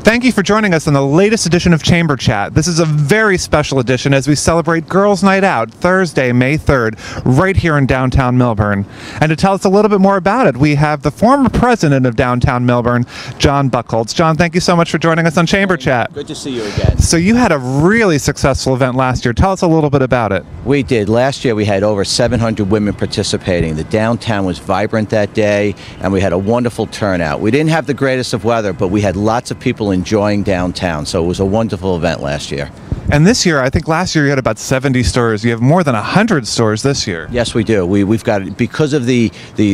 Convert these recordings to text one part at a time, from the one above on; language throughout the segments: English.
Thank you for joining us on the latest edition of Chamber Chat. This is a very special edition as we celebrate Girls' Night Out, Thursday, May 3rd, right here in downtown Millburn. And to tell us a little bit more about it, we have the former president of downtown Millburn, John Buchholz. John, thank you so much for joining us on Chamber Chat. Good to see you again. So you had a really successful event last year. Tell us a little bit about it. We did. Last year we had over 700 women participating. The downtown was vibrant that day, and we had a wonderful turnout. We didn't have the greatest of weather, but we had lots of people enjoying downtown, so it was a wonderful event last year. And this year, I think last year you had about 70 stores. You have more than 100 stores this year. Yes, we do. We've got, because of the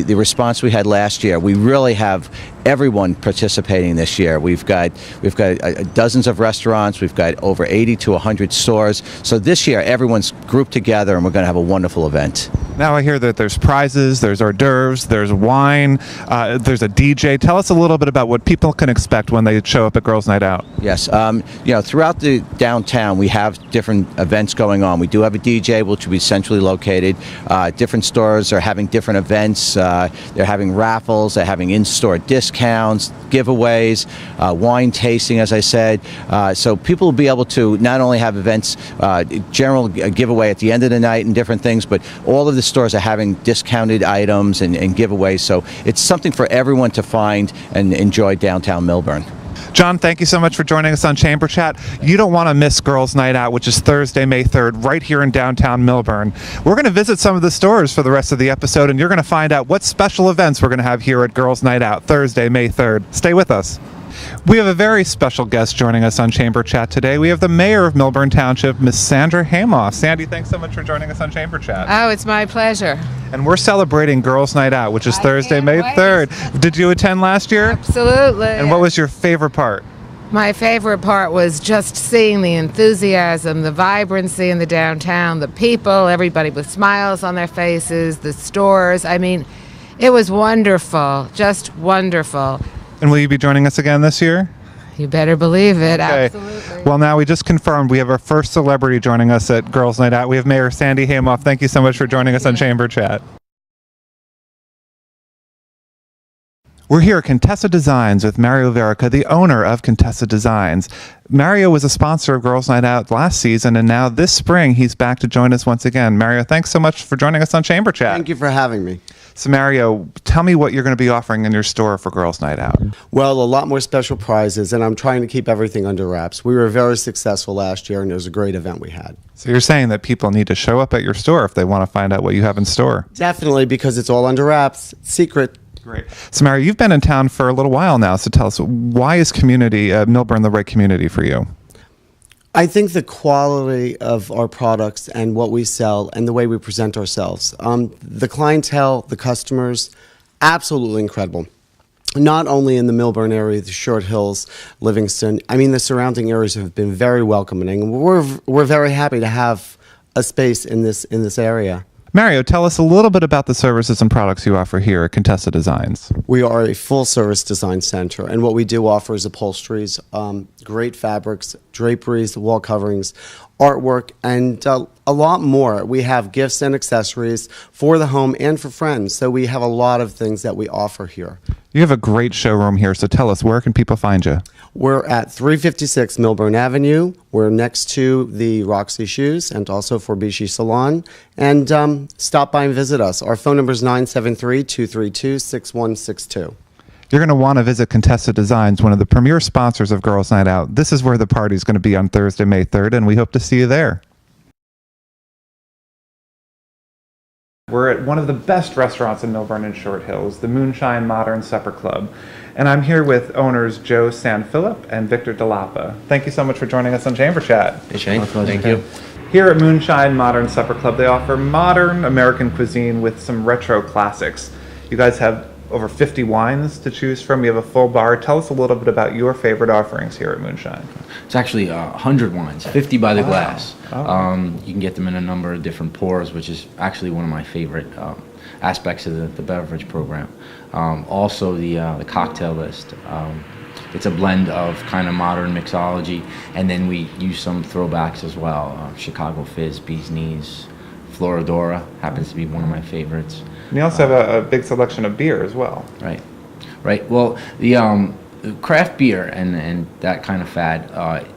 response we had last year, we really have everyone participating this year. We've got dozens of restaurants. We've got over 80 to 100 stores. So this year, everyone's grouped together, and we're going to have a wonderful event. Now I hear that there's prizes, there's hors d'oeuvres, there's wine, there's a DJ. Tell us a little bit about what people can expect when they show up at Girls' Night Out. Yes, throughout the downtown, we have different events going on. We do have a DJ, which will be centrally located. Different stores are having different events. They're having raffles, they're having in-store discounts, giveaways, wine tasting, as I said. So people will be able to not only have events, general giveaway at the end of the night and different things, but all of the stores are having discounted items and giveaways. So it's something for everyone to find and enjoy downtown Millburn. John, thank you so much for joining us on Chamber Chat. You don't want to miss Girls' Night Out, which is Thursday, May 3rd, right here in downtown Millburn. We're going to visit some of the stores for the rest of the episode, and you're going to find out what special events we're going to have here at Girls' Night Out, Thursday, May 3rd. Stay with us. We have a very special guest joining us on Chamber Chat today. We have the mayor of Millburn Township, Miss Sandra Hamoff. Sandy, thanks so much for joining us on Chamber Chat. Oh, it's my pleasure. And we're celebrating Girls' Night Out, which is Thursday, May 3rd. Did you attend last year? Absolutely. And what was your favorite part? My favorite part was just seeing the enthusiasm, the vibrancy in the downtown, the people, everybody with smiles on their faces, the stores. I mean, it was wonderful, just wonderful. And will you be joining us again this year? You better believe it, Okay. Absolutely. Well, now we just confirmed we have our first celebrity joining us at Girls' Night Out. We have Mayor Sandy Hamoff. Thank you so much for joining us on Chamber Chat. We're here at Contessa Designs with Mario Verica, the owner of Contessa Designs. Mario was a sponsor of Girls' Night Out last season, and now this spring he's back to join us once again. Mario, thanks so much for joining us on Chamber Chat. Thank you for having me. So Mario, tell me what you're going to be offering in your store for Girls' Night Out. Well, a lot more special prizes, and I'm trying to keep everything under wraps. We were very successful last year, and it was a great event we had. So you're saying that people need to show up at your store if they want to find out what you have in store? Definitely, because it's all under wraps. It's secret. Great. So, Mario, you've been in town for a little while now, so tell us, why is Millburn the right community for you? I think the quality of our products and what we sell and the way we present ourselves. The clientele, the customers, absolutely incredible. Not only in the Millburn area, the Short Hills, Livingston, I mean, the surrounding areas have been very welcoming. We're very happy to have a space in this area. Mario, tell us a little bit about the services and products you offer here at Contessa Designs. We are a full-service design center, and what we do offer is upholsteries, great fabrics, draperies, wall coverings, artwork, and a lot more. We have gifts and accessories for the home and for friends, so we have a lot of things that we offer here. You have a great showroom here, so tell us, where can people find you? We're at 356 Millburn Avenue. We're next to the Roxy Shoes and also Forbici Salon. And stop by and visit us. Our phone number is 973-232-6162. You're going to want to visit Contessa Designs, one of the premier sponsors of Girls' Night Out. This is where the party is going to be on Thursday, May 3rd, and we hope to see you there. We're at one of the best restaurants in Millburn and Short Hills, the Moonshine Modern Supper Club. And I'm here with owners Joe Sanphilip and Victor DeLapa. Thank you so much for joining us on Chamber Chat. Hey, Shane. Thank you. Here at Moonshine Modern Supper Club, they offer modern American cuisine with some retro classics. You guys have over 50 wines to choose from. You have a full bar. Tell us a little bit about your favorite offerings here at Moonshine. It's actually 100 wines, 50 by the glass. Oh. You can get them in a number of different pours, which is actually one of my favorite aspects of the beverage program. Also, the cocktail list. it's a blend of kind of modern mixology, and then we use some throwbacks as well. Chicago Fizz, Bee's Knees, Floridora happens to be one of my favorites. And you also have a big selection of beer as well. Right, right. Well, the craft beer and that kind of fad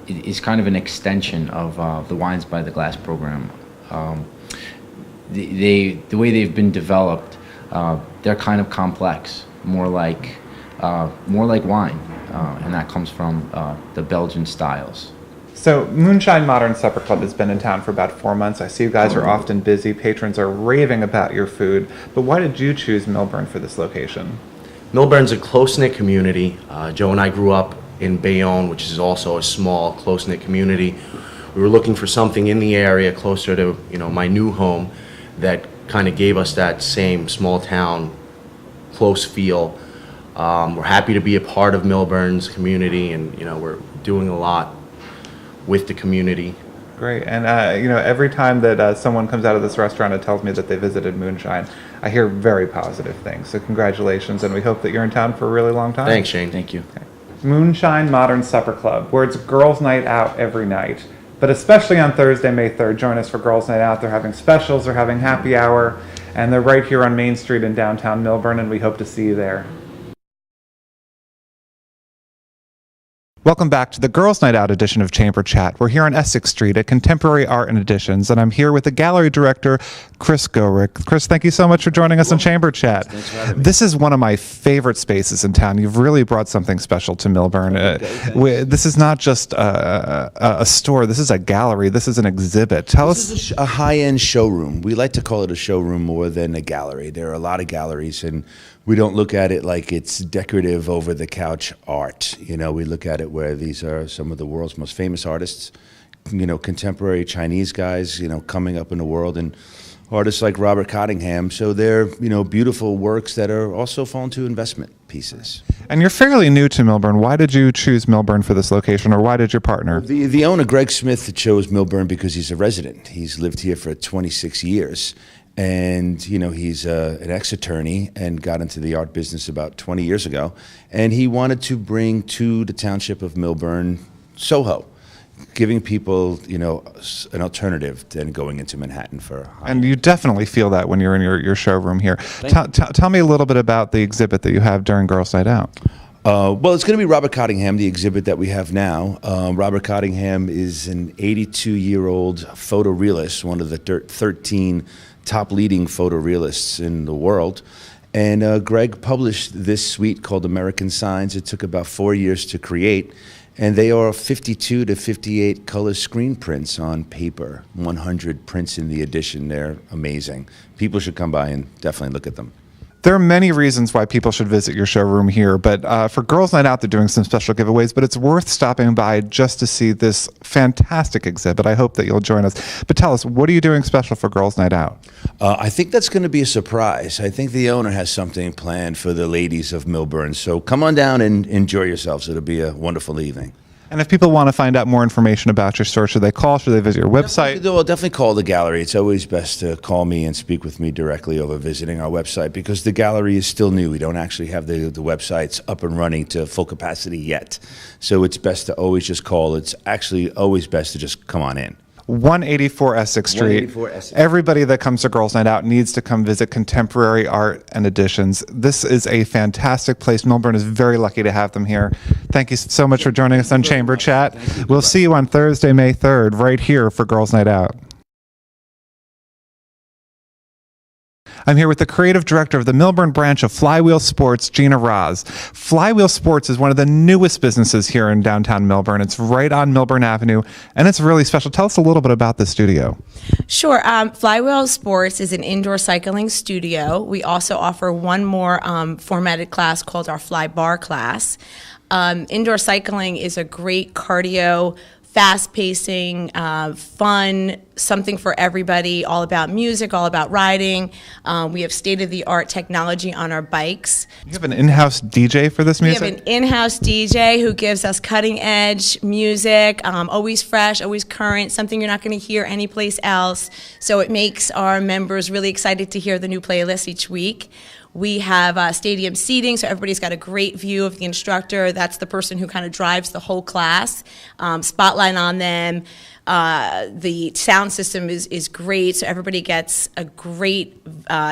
is kind of an extension of the Wines by the Glass program. The way they've been developed, they're kind of complex, more like wine, and that comes from the Belgian styles. So Moonshine Modern Supper Club has been in town for about 4 months. I see you guys are often busy. Patrons are raving about your food. But why did you choose Millburn for this location? Millburn's a close-knit community. Joe and I grew up in Bayonne, which is also a small, close-knit community. We were looking for something in the area closer to, my new home that kind of gave us that same small town, close feel. We're happy to be a part of Millburn's community, and, we're doing a lot with the community. Great. And, every time that someone comes out of this restaurant and tells me that they visited Moonshine, I hear very positive things. So congratulations, and we hope that you're in town for a really long time. Thanks, Shane. Thank you. Okay. Moonshine Modern Supper Club, where it's girls' night out every night. But especially on Thursday, May 3rd, join us for Girls' Night Out. They're having specials, they're having happy hour, and they're right here on Main Street in downtown Millburn, and we hope to see you there. Welcome back to the Girls' Night Out edition of Chamber Chat. We're here on Essex Street at Contemporary Art and Editions, and I'm here with the gallery director, Chris Goerick. Chris, thank you so much for joining us on Chamber Chat. Thanks for having me. This is one of my favorite spaces in town. You've really brought something special to Millburn. This is not just a store. This is a gallery. This is an exhibit. Tell us. This is a high-end showroom. We like to call it a showroom more than a gallery. There are a lot of galleries, and we don't look at it like it's decorative over-the-couch art. We look at it where these are some of the world's most famous artists, contemporary Chinese guys, coming up in the world, and artists like Robert Cottingham. So they're, beautiful works that are also fall into investment pieces. And you're fairly new to Millburn. Why did you choose Millburn for this location, or why did your partner? The owner, Greg Smith, chose Millburn because he's a resident. He's lived here for 26 years. And, he's an ex-attorney and got into the art business about 20 years ago. And he wanted to bring to the township of Millburn Soho, giving people, an alternative than going into Manhattan for high. And you definitely feel that when you're in your showroom here. Tell me a little bit about the exhibit that you have during Girls' Night Out. Well, it's going to be Robert Cottingham, the exhibit that we have now. Robert Cottingham is an 82-year-old photorealist, one of the 13 top leading photorealists in the world. And Greg published this suite called American Signs. It took about 4 years to create. And they are 52 to 58 color screen prints on paper, 100 prints in the edition. They're amazing. People should come by and definitely look at them. There are many reasons why people should visit your showroom here, but for Girls' Night Out, they're doing some special giveaways, but it's worth stopping by just to see this fantastic exhibit. I hope that you'll join us. But tell us, what are you doing special for Girls' Night Out? I think that's going to be a surprise. I think the owner has something planned for the ladies of Millburn, so come on down and enjoy yourselves. It'll be a wonderful evening. And if people want to find out more information about your store, should they call? Should they visit your website? Definitely call the gallery. It's always best to call me and speak with me directly over visiting our website because the gallery is still new. We don't actually have the websites up and running to full capacity yet. So it's best to always just call. It's actually always best to just come on in. 184 Essex Street. 184 Essex. Everybody that comes to Girls' Night Out needs to come visit Contemporary Art and Editions. This is a fantastic place. Millburn is very lucky to have them here. Thank you so much for joining us on Chamber Chat. We'll see you on Thursday, May 3rd, right here for Girls' Night Out. I'm here with the creative director of the Millburn branch of Flywheel Sports, Gina Raz. Flywheel Sports is one of the newest businesses here in downtown Millburn. It's right on Millburn Avenue, and it's really special. Tell us a little bit about the studio. Sure. Flywheel Sports is an indoor cycling studio. We also offer one more formatted class called our Fly Bar class. Indoor cycling is a great cardio, fast-pacing, fun something for everybody, all about music, all about riding. We have state-of-the-art technology on our bikes. You have an in-house DJ for this music? We have an in-house DJ who gives us cutting-edge music, always fresh, always current, something you're not going to hear anyplace else. So it makes our members really excited to hear the new playlist each week. We have stadium seating, so everybody's got a great view of the instructor. That's the person who kind of drives the whole class. Spotlight on them. The sound system is great, so everybody gets a great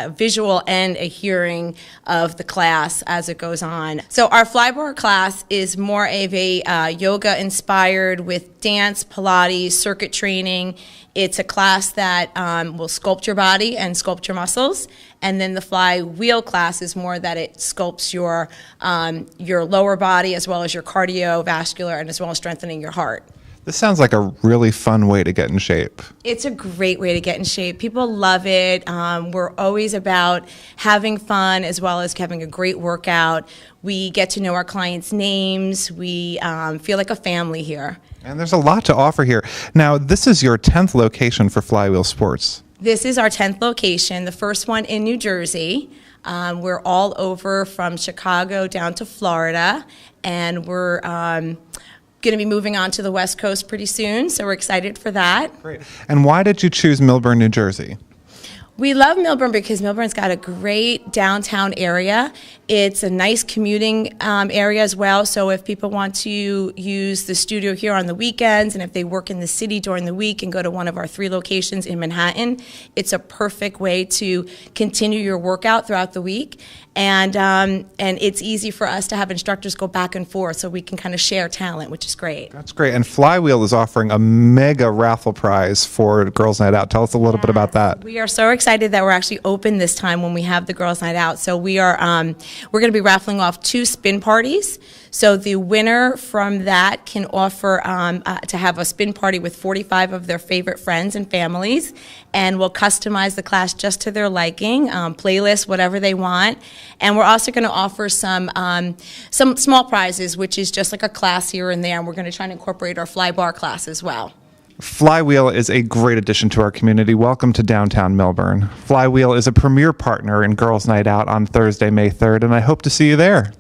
visual and a hearing of the class as it goes on. So our Flybar class is more of a yoga inspired with dance, Pilates, circuit training. It's a class that will sculpt your body and sculpt your muscles. And then the flywheel class is more that it sculpts your lower body as well as your cardiovascular and as well as strengthening your heart. This sounds like a really fun way to get in shape. It's a great way to get in shape. People love it. We're always about having fun as well as having a great workout. We get to know our clients' names. We feel like a family here. And there's a lot to offer here. Now, this is your 10th location for Flywheel Sports. This is our 10th location, the first one in New Jersey. We're all over from Chicago down to Florida, and we're going to be moving on to the West Coast pretty soon, so we're excited for that. Great. And why did you choose Millburn, New Jersey? We love Millburn because Millburn's got a great downtown area. It's a nice commuting area as well, so if people want to use the studio here on the weekends and if they work in the city during the week and go to one of our 3 locations in Manhattan, it's a perfect way to continue your workout throughout the week. And it's easy for us to have instructors go back and forth so we can kind of share talent, which is great. That's great. And Flywheel is offering a mega raffle prize for Girls Night Out. Tell us a little bit about that. We are so excited that we're actually open this time when we have the Girls Night Out. So we're going to be raffling off 2 spin parties. So the winner from that can offer to have a spin party with 45 of their favorite friends and families, and we'll customize the class just to their liking, playlist, whatever they want. And we're also going to offer some small prizes, which is just like a class here and there, and we're going to try and incorporate our Flybar class as well. Flywheel is a great addition to our community. Welcome to downtown Millburn. Flywheel is a premier partner in Girls Night Out on Thursday, May 3rd, and I hope to see you there.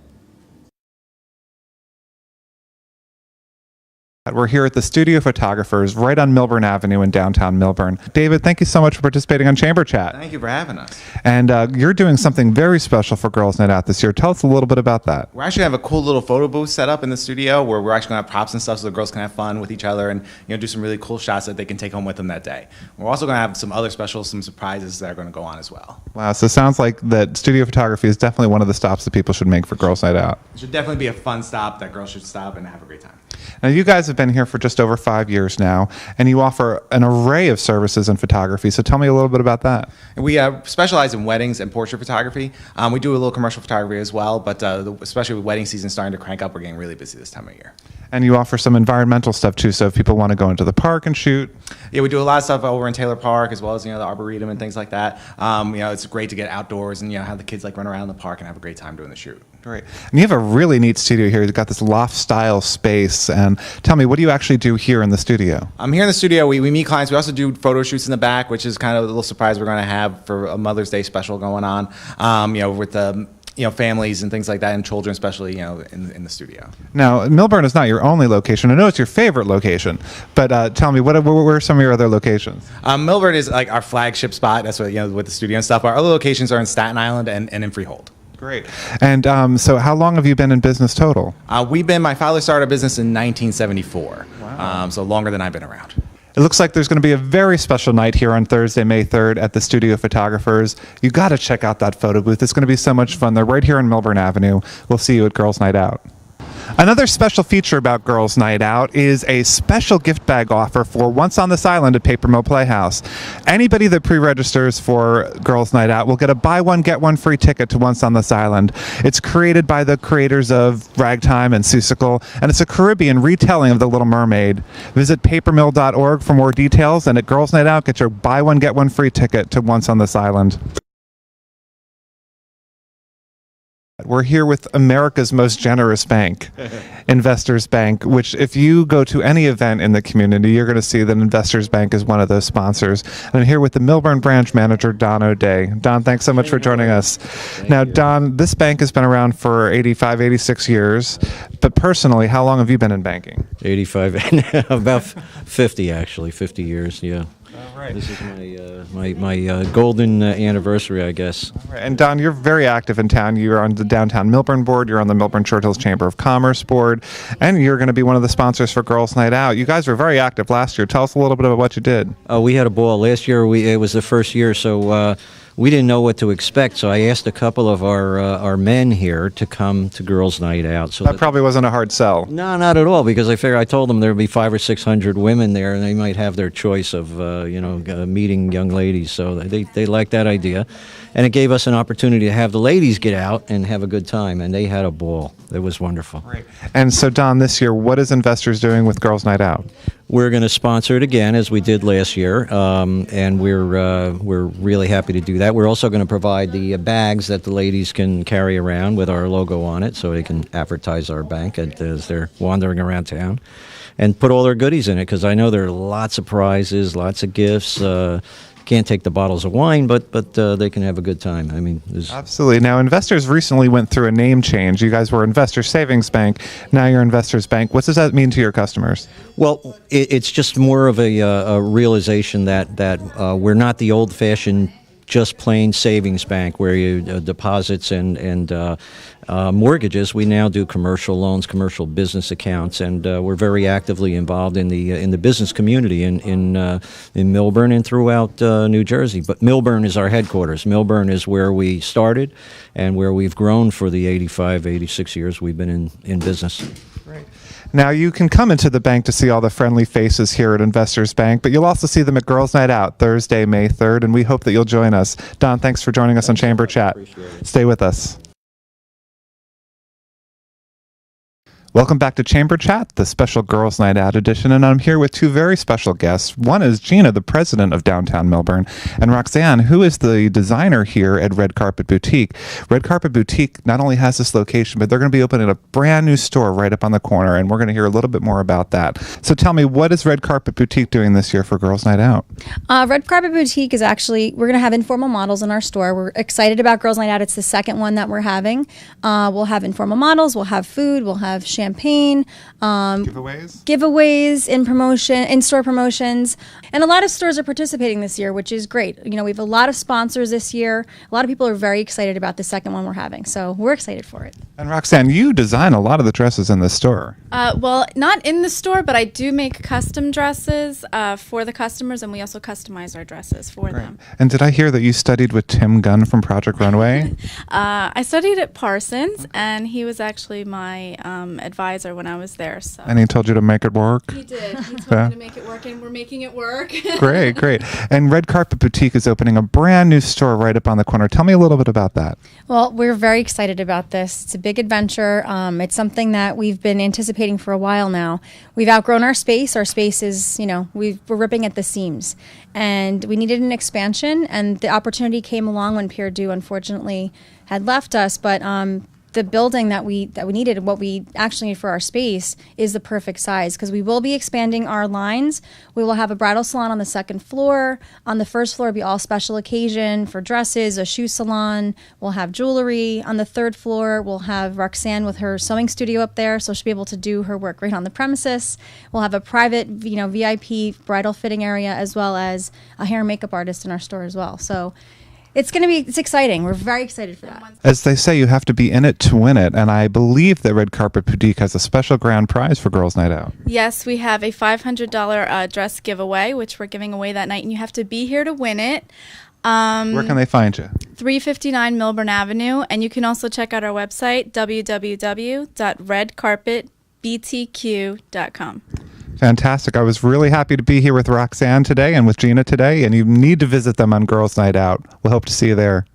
We're here at the Studio Photographers right on Millburn Avenue in downtown Millburn. David, thank you so much for participating on Chamber Chat. Thank you for having us. And you're doing something very special for Girls Night Out this year. Tell us a little bit about that. We're actually going to have a cool little photo booth set up in the studio where we're actually going to have props and stuff so the girls can have fun with each other and do some really cool shots that they can take home with them that day. We're also going to have some other specials, some surprises that are going to go on as well. Wow, so it sounds like that studio photography is definitely one of the stops that people should make for Girls Night Out. It should definitely be a fun stop that girls should stop and have a great time. Now, you guys have been here for just over 5 years now, and you offer an array of services in photography. So tell me a little bit about that. We specialize in weddings and portrait photography. We do a little commercial photography as well, but especially with wedding season starting to crank up, we're getting really busy this time of year. And you offer some environmental stuff too, so if people want to go into the park and shoot. Yeah, we do a lot of stuff over in Taylor Park as well as the Arboretum and things like that. It's great to get outdoors and have the kids run around the park and have a great time doing the shoot. Great. And you have a really neat studio here. You've got this loft-style space. And tell me, what do you actually do here in the studio? Here in the studio, we meet clients. We also do photo shoots in the back, which is kind of a little surprise we're going to have for a Mother's Day special going on. With the families and things like that, and children especially, in the studio. Now, Millburn is not your only location. I know it's your favorite location, but tell me, where are some of your other locations? Millburn is like our flagship spot. That's what with the studio and stuff. Our other locations are in Staten Island and in Freehold. Great. And so how long have you been in business total? My father started a business in 1974. Wow. So longer than I've been around. It looks like there's going to be a very special night here on Thursday, May 3rd at the Studio Photographers. You got to check out that photo booth. It's going to be so much fun. They're right here on Millburn Avenue. We'll see you at Girls Night Out. Another special feature about Girls Night Out is a special gift bag offer for Once on This Island at Paper Mill Playhouse. Anybody that pre-registers for Girls Night Out will get a buy one, get one free ticket to Once on This Island. It's created by the creators of Ragtime and Seussical, and it's a Caribbean retelling of The Little Mermaid. Visit papermill.org for more details, and at Girls Night Out, get your buy one, get one free ticket to Once on This Island. We're here with America's most generous bank, Investors Bank, which if you go to any event in the community, you're going to see that Investors Bank is one of those sponsors. And I'm here with the Millburn branch manager, Don O'Day. Don, thanks so much for joining us. Now, Don, this bank has been around for 85, 86 years, but personally, how long have you been in banking? 85, about 50 actually, 50 years, yeah. All right. This is my golden anniversary, I guess. All right. And Don, you're very active in town. You're on the Downtown Millburn board. You're on the Millburn Short Hills Chamber of Commerce board, and you're going to be one of the sponsors for Girls Night Out. You guys were very active last year. Tell us a little bit about what you did. We had a ball last year. It was the first year, so we didn't know what to expect. So I asked a couple of our men here to come to Girls Night Out. So That probably wasn't a hard sell. No, not at all, because I told them there would be 500 or 600 women there, and they might have their choice of meeting young ladies. So they liked that idea, and it gave us an opportunity to have the ladies get out and have a good time, and they had a ball. It was wonderful. Right. And so, Don, this year, what is Investors doing with Girls Night Out? We're going to sponsor it again, as we did last year, and we're really happy to do that. We're also going to provide the bags that the ladies can carry around with our logo on it, so they can advertise our bank as they're wandering around town, and put all their goodies in it, because I know there are lots of prizes, lots of gifts. Can't take the bottles of wine, but they can have a good time. I mean, Absolutely. Now, Investors recently went through a name change. You guys were Investors Savings Bank. Now you're Investors Bank. What does that mean to your customers? Well, it's just more of a realization that we're not the old-fashioned, just plain savings bank where you deposits and mortgages. We now do commercial loans, commercial business accounts, and we're very actively involved in the business community in Millburn and throughout New Jersey. But Millburn is our headquarters. Millburn is where we started and where we've grown for the 85, 86 years we've been in business. Great. Now, you can come into the bank to see all the friendly faces here at Investors Bank, but you'll also see them at Girls Night Out Thursday, May 3rd, and we hope that you'll join us. Don, thanks for joining us on Chamber Chat. Stay with us. Welcome back to Chamber Chat, the special Girls Night Out edition, and I'm here with two very special guests. One is Gina, the president of Downtown Millburn, and Roxanne, who is the designer here at Red Carpet Boutique. Red Carpet Boutique not only has this location, but they're going to be opening a brand new store right up on the corner, and we're going to hear a little bit more about that. So tell me, what is Red Carpet Boutique doing this year for Girls Night Out? Red Carpet Boutique is actually, we're going to have informal models in our store. We're excited about Girls Night Out. It's the second one that we're having. We'll have informal models, we'll have food, we'll have champagne, giveaways in-store promotions, and a lot of stores are participating this year, which is great. You know, we have a lot of sponsors this year. A lot of people are very excited about the second one we're having, so we're excited for it. And Roxanne, you design a lot of the dresses in the store. Well, not in the store, but I do make custom dresses for the customers, and we also customize our dresses for them. And did I hear that you studied with Tim Gunn from Project Runway? I studied at Parsons, and he was actually my advisor when I was there. So. And he told you to make it work? He did. He told me to make it work, and we're making it work. Great, great. And Red Carpet Boutique is opening a brand new store right up on the corner. Tell me a little bit about that. Well, we're very excited about this. It's a big adventure. It's something that we've been anticipating for a while now. We've outgrown our space. Our space is, we're ripping at the seams. And we needed an expansion, and the opportunity came along when Pierre Deux, unfortunately, had left us. But the building that we needed, what we actually need for our space, is the perfect size, because we will be expanding our lines. We will have a bridal salon on the second floor. On the first floor will be all special occasion for dresses, a shoe salon. We'll have jewelry. On the third floor, we'll have Roxanne with her sewing studio up there, so she'll be able to do her work right on the premises. We'll have a private, VIP bridal fitting area, as well as a hair and makeup artist in our store as well. So it's exciting. We're very excited for that. As they say, you have to be in it to win it, and I believe that Red Carpet Boutique has a special grand prize for Girls Night Out. Yes, we have a $500 dress giveaway, which we're giving away that night, and you have to be here to win it. Where can they find you? 359 Millburn Avenue, and you can also check out our website, www.redcarpetbtq.com. Fantastic. I was really happy to be here with Roxanne today and with Gina today, and you need to visit them on Girls Night Out. We'll hope to see you there.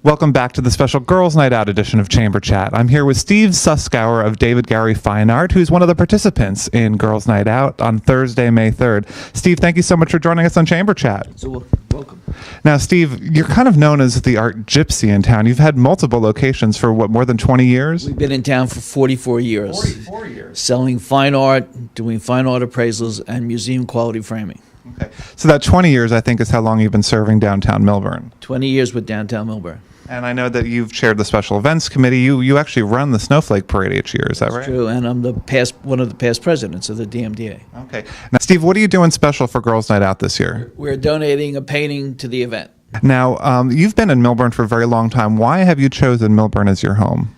Welcome back to the special Girls Night Out edition of Chamber Chat. I'm here with Steve Suskauer of David Gary Fine Art, who's one of the participants in Girls Night Out on Thursday, May 3rd. Steve, thank you so much for joining us on Chamber Chat. So welcome. Now, Steve, you're kind of known as the art gypsy in town. You've had multiple locations for, what, more than 20 years? We've been in town for 44 years. 44 years. Selling fine art, doing fine art appraisals, and museum quality framing. Okay. So that 20 years, I think, is how long you've been serving downtown Milburn. 20 years with downtown Milburn. And I know that you've chaired the special events committee. You actually run the Snowflake Parade each year, is that right? True, and I'm one of the past presidents of the DMDA. Okay. Now, Steve, what are you doing special for Girls Night Out this year? We're donating a painting to the event. Now, you've been in Milburn for a very long time. Why have you chosen Milburn as your home?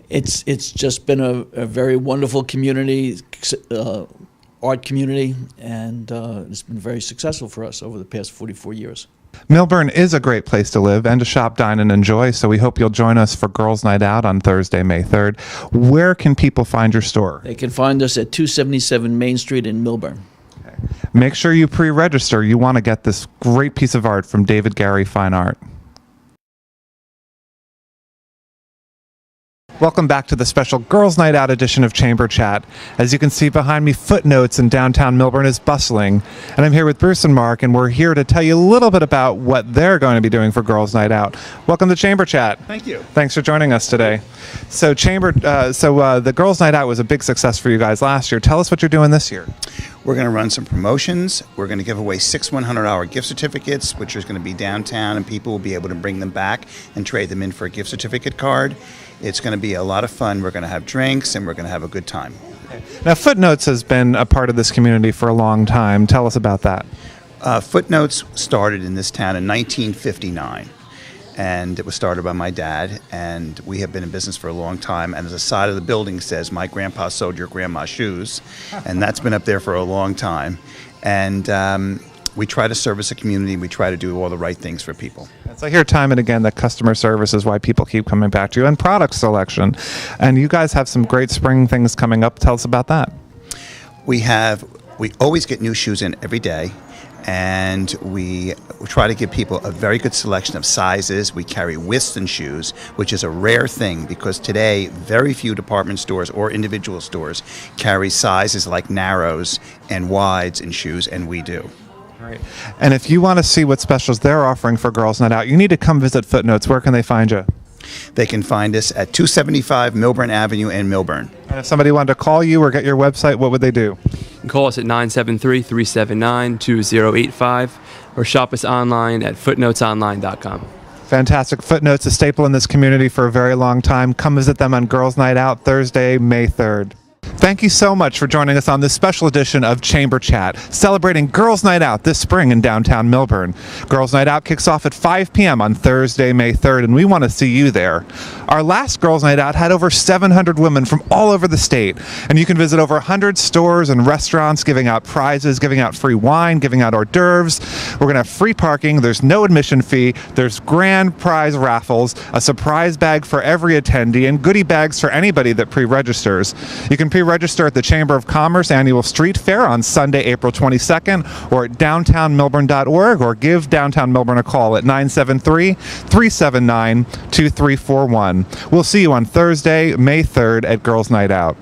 It's just been a very wonderful community, art community, and it's been very successful for us over the past 44 years. Milburn is a great place to live and to shop, dine, and enjoy, so we hope you'll join us for Girls Night Out on Thursday, May 3rd. Where can people find your store? They can find us at 277 Main Street in Milburn. Okay. Make sure you pre-register. You want to get this great piece of art from David Gary Fine Art. Welcome back to the special Girls Night Out edition of Chamber Chat. As you can see behind me, Footnotes in downtown Milburn is bustling. And I'm here with Bruce and Mark, and we're here to tell you a little bit about what they're going to be doing for Girls Night Out. Welcome to Chamber Chat. Thank you. Thanks for joining us today. So the Girls Night Out was a big success for you guys last year. Tell us what you're doing this year. We're going to run some promotions. We're going to give away 6 $100 gift certificates, which is going to be downtown, and people will be able to bring them back and trade them in for a gift certificate card. It's going to be a lot of fun. We're going to have drinks, and we're going to have a good time. Now, Footnotes has been a part of this community for a long time. Tell us about that. Footnotes started in this town in 1959. And it was started by my dad, and we have been in business for a long time. And as the side of the building says, my grandpa sewed your grandma's shoes, and that's been up there for a long time. And we try to service the community. We try to do all the right things for people. So I hear time and again that customer service is why people keep coming back to you, and product selection. And you guys have some great spring things coming up. Tell us about that. We always get new shoes in every day. And we try to give people a very good selection of sizes. We carry Whiston shoes, which is a rare thing because today very few department stores or individual stores carry sizes like narrows and wides in shoes, and we do. Right. And if you want to see what specials they're offering for Girls Night Out, you need to come visit Footnotes. Where can they find you? They can find us at 275 Milburn Avenue in Milburn. And if somebody wanted to call you or get your website, what would they do? You can call us at 973-379-2085 or shop us online at footnotesonline.com. Fantastic. Footnotes, a staple in this community for a very long time. Come visit them on Girls Night Out Thursday, May 3rd. Thank you so much for joining us on this special edition of Chamber Chat, celebrating Girls Night Out this spring in downtown Milburn. Girls Night Out kicks off at 5 p.m. on Thursday, May 3rd, and we want to see you there. Our last Girls Night Out had over 700 women from all over the state, and you can visit over 100 stores and restaurants giving out prizes, giving out free wine, giving out hors d'oeuvres. We're going to have free parking. There's no admission fee. There's grand prize raffles, a surprise bag for every attendee, and goodie bags for anybody that pre-registers. You can pre-register at the Chamber of Commerce Annual Street Fair on Sunday, April 22nd, or at downtownmilburn.org, or give Downtown Milburn a call at 973-379-2341. We'll see you on Thursday, May 3rd at Girls Night Out.